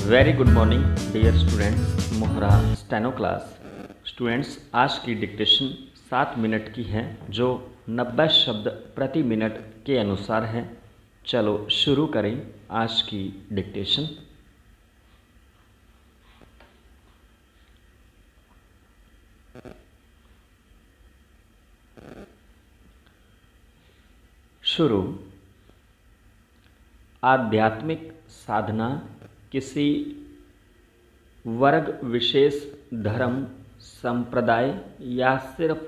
Very good morning dear students, Mohra steno class. Students, आज की dictation 7 minute की है जो 90 शब्द प्रति मिनट के अनुसार है। चलो शुरू करें आज की डिक्टेशन। शुरू। आध्यात्मिक साधना किसी वर्ग विशेष, धर्म, संप्रदाय या सिर्फ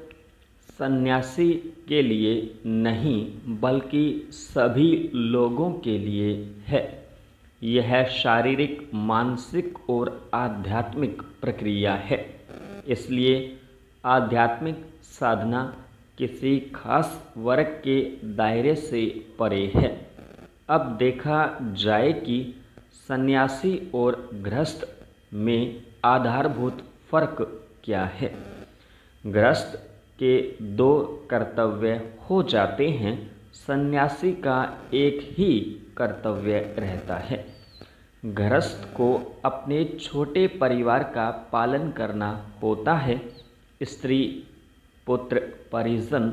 सन्यासी के लिए नहीं बल्कि सभी लोगों के लिए है। यह शारीरिक, मानसिक और आध्यात्मिक प्रक्रिया है। इसलिए आध्यात्मिक साधना किसी खास वर्ग के दायरे से परे है। अब देखा जाए कि सन्यासी और गृहस्थ में आधारभूत फर्क क्या है। गृहस्थ के 2 कर्तव्य हो जाते हैं, सन्यासी का एक ही कर्तव्य रहता है। गृहस्थ को अपने छोटे परिवार का पालन करना होता है। स्त्री, पुत्र, परिजन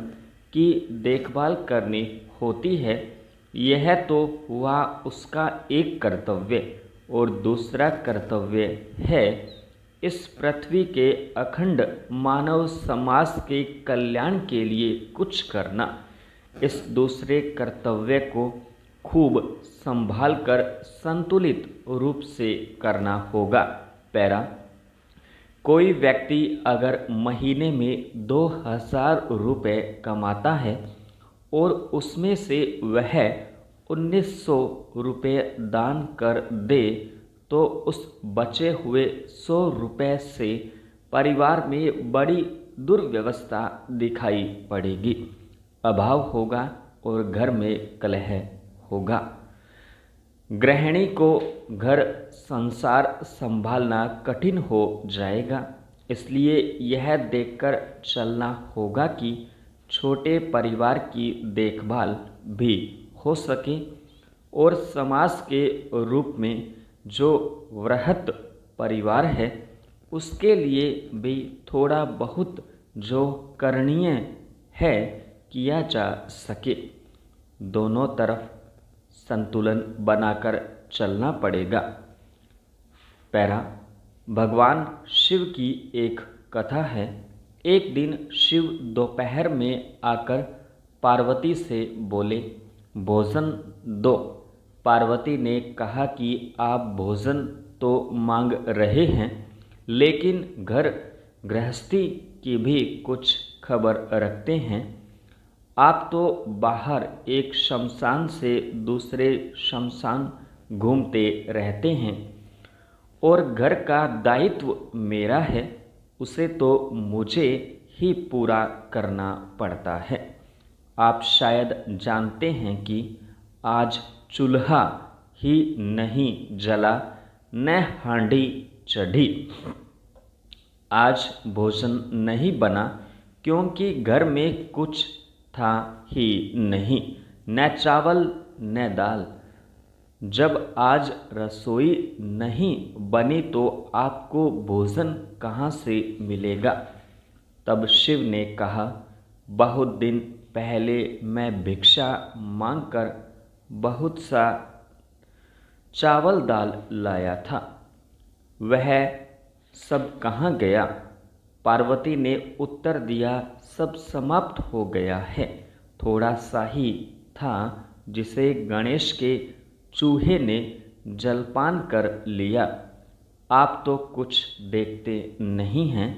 की देखभाल करनी होती है। यह तो हुआ उसका एक कर्तव्य, और दूसरा कर्तव्य है इस पृथ्वी के अखंड मानव समाज के कल्याण के लिए कुछ करना। इस दूसरे कर्तव्य को खूब संभाल कर संतुलित रूप से करना होगा। पैरा। कोई व्यक्ति अगर महीने में 2000 रुपये कमाता है और उसमें से वह 1900 रुपये दान कर दे तो उस बचे हुए 100 रुपये से परिवार में बड़ी दुर्व्यवस्था दिखाई पड़ेगी। अभाव होगा और घर में कलह होगा। गृहिणी को घर संसार संभालना कठिन हो जाएगा। इसलिए यह देखकर चलना होगा कि छोटे परिवार की देखभाल भी हो सके और समाज के रूप में जो वृहत परिवार है उसके लिए भी थोड़ा बहुत जो करणीय है किया जा सके। दोनों तरफ संतुलन बनाकर चलना पड़ेगा। पैरा। भगवान शिव की एक कथा है। एक दिन शिव दोपहर में आकर पार्वती से बोले, भोजन दो। पार्वती ने कहा कि आप भोजन तो मांग रहे हैं, लेकिन घर गृहस्थी की भी कुछ खबर रखते हैं। आप तो बाहर एक शमशान से दूसरे शमशान घूमते रहते हैं और घर का दायित्व मेरा है, उसे तो मुझे ही पूरा करना पड़ता है। आप शायद जानते हैं कि आज चूल्हा ही नहीं जला, न हांडी चढ़ी। आज भोजन नहीं बना क्योंकि घर में कुछ था ही नहीं, न चावल न दाल। जब आज रसोई नहीं बनी तो आपको भोजन कहाँ से मिलेगा। तब शिव ने कहा, बहुत दिन पहले मैं भिक्षा मांगकर बहुत सा चावल दाल लाया था, वह सब कहाँ गया। पार्वती ने उत्तर दिया, सब समाप्त हो गया है। थोड़ा सा ही था जिसे गणेश के चूहे ने जलपान कर लिया। आप तो कुछ देखते नहीं हैं,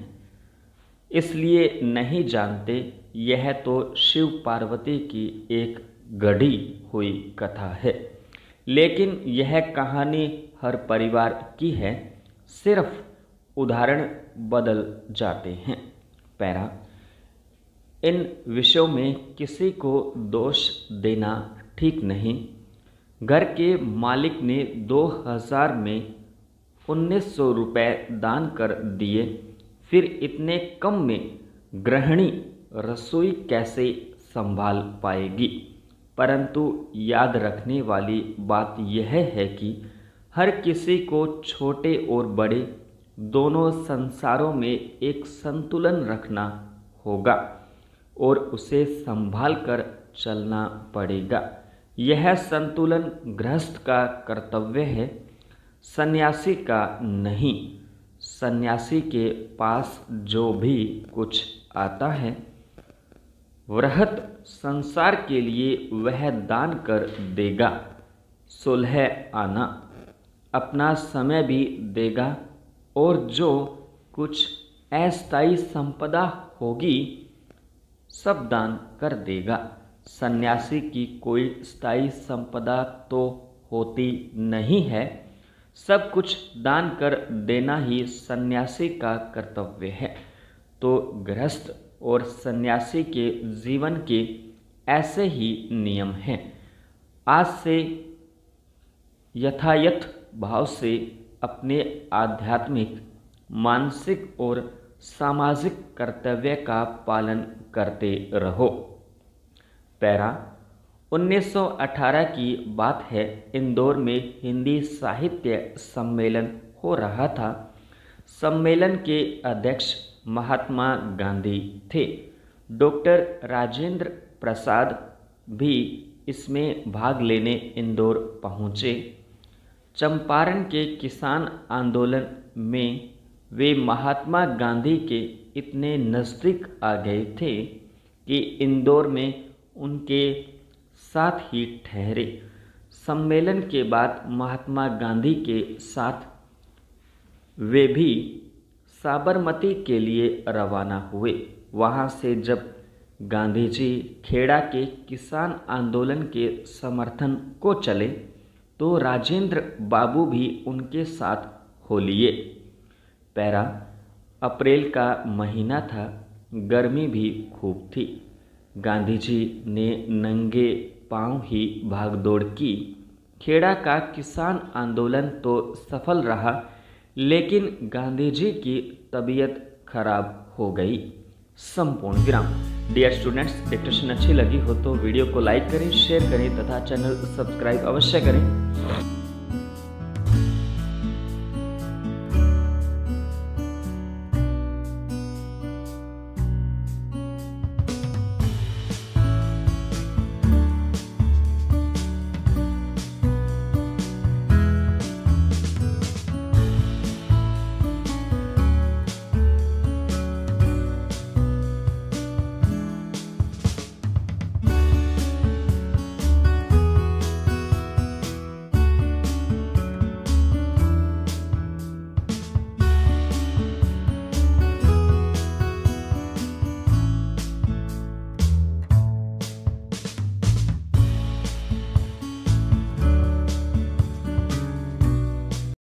इसलिए नहीं जानते। यह तो शिव पार्वती की एक गढ़ी हुई कथा है, लेकिन यह कहानी हर परिवार की है, सिर्फ उदाहरण बदल जाते हैं। पैरा। इन विषयों में किसी को दोष देना ठीक नहीं। घर के मालिक ने 2000 में 1900 रुपये दान कर दिए, फिर इतने कम में गृहिणी रसोई कैसे संभाल पाएगी। परंतु याद रखने वाली बात यह है कि हर किसी को छोटे और बड़े दोनों संसारों में एक संतुलन रखना होगा और उसे संभाल कर चलना पड़ेगा। यह संतुलन गृहस्थ का कर्तव्य है, सन्यासी का नहीं। सन्यासी के पास जो भी कुछ आता है वृहत संसार के लिए वह दान कर देगा। सुलह आना अपना समय भी देगा और जो कुछ अस्थायी संपदा होगी सब दान कर देगा। सन्यासी की कोई स्थायी संपदा तो होती नहीं है, सब कुछ दान कर देना ही सन्यासी का कर्तव्य है। तो गृहस्थ और सन्यासी के जीवन के ऐसे ही नियम हैं। आज से यथायथ भाव से अपने आध्यात्मिक, मानसिक और सामाजिक कर्तव्य का पालन करते रहो। पैरा 1918 की बात है, इंदौर में हिंदी साहित्य सम्मेलन हो रहा था। सम्मेलन के अध्यक्ष महात्मा गांधी थे। डॉक्टर राजेंद्र प्रसाद भी इसमें भाग लेने इंदौर पहुँचे। चंपारण के किसान आंदोलन में वे महात्मा गांधी के इतने नज़दीक आ गए थे कि इंदौर में उनके साथ ही ठहरे। सम्मेलन के बाद महात्मा गांधी के साथ वे भी साबरमती के लिए रवाना हुए। वहाँ से जब गांधी जी खेड़ा के किसान आंदोलन के समर्थन को चले तो राजेंद्र बाबू भी उनके साथ हो लिए। पैरा अप्रैल का महीना था, गर्मी भी खूब थी। गांधी जी ने नंगे पांव ही भागदौड़ की। खेड़ा का किसान आंदोलन तो सफल रहा, लेकिन गांधी जी की तबीयत खराब हो गई। संपूर्ण विराम। डियर स्टूडेंट्स, डिस्कशन अच्छी लगी हो तो वीडियो को लाइक करें, शेयर करें तथा चैनल सब्सक्राइब अवश्य करें।